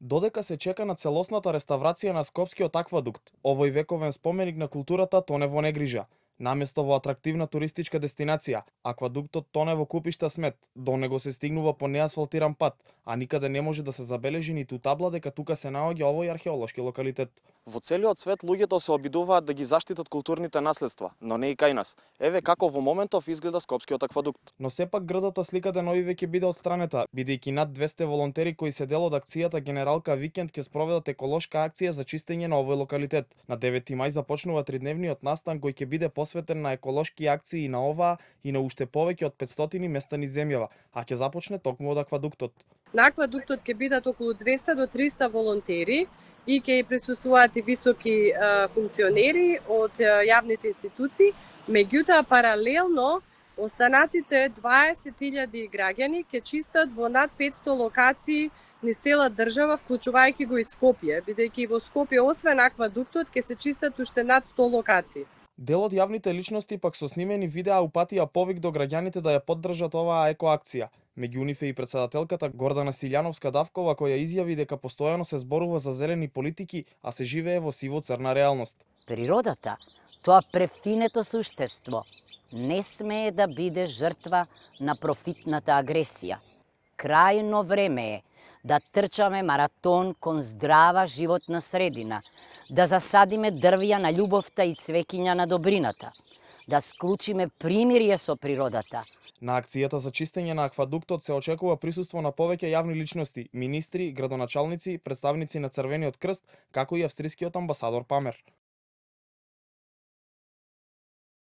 Додека се чека на целосната реставрација на Скопскиот аквадукт, овој вековен споменик на културата тоне во негрижа. Наместо во атрактивна туристичка дестинација, аквадуктот тоне во купишта смет, до него се стигнува по неасфалтиран пат, а никаде не може да се забележи ниту табла дека тука се наоѓа овој археолошки локалитет. Во целиот свет луѓето се обидуваат да ги заштитат културните наследства, но не и кај нас. Еве како во моментов изгледа Скопскиот аквадукт. Но сепак градата сликата на овие ќе биде отстранета, бидејќи над 200 волонтери кои се дел од акцијата Генералка Викенд ќе спроведат еколошка акција за чистење на овој локалитет. На 9 мај започнува тридневниот настан кој ќе биде посветен на еколошки акции на оваа и на уште повеќе од 500 места низ земјава, а ќе започне токму од аквадуктот. На аквадуктот ќе бидат околу 200 до 300 волонтери и ќе присуствуваат и високи функционери од јавните институции. Меѓутоа, паралелно, останатите 20.000 граѓани ќе чистат во над 500 локации низ цела држава, вклучувајќи го и Скопје, бидејќи во Скопје освен аквадуктот ќе се чистат уште над 100 локации. Дел од јавните личности пак со снимени видеа упатија повик до граѓаните да ја поддржат оваа екоакција. Меѓу нив е и председателката Гордана Силјановска-Давкова која изјави дека постојано се зборува за зелени политики, а се живее во сиво-црна реалност. Природата, тоа префинето суштество, не смее да биде жртва на профитната агресија. Крајно време е да трчаме маратон кон здрава животна средина, да засадиме дрвја на љубовта и цвеќиња на добрината, да склучиме примирие со природата. На акцијата за чистење на аквадуктот се очекува присуство на повеќе јавни личности, министри, градоначалници, представници на Црвениот крст, како и австрискиот амбасадор Памер.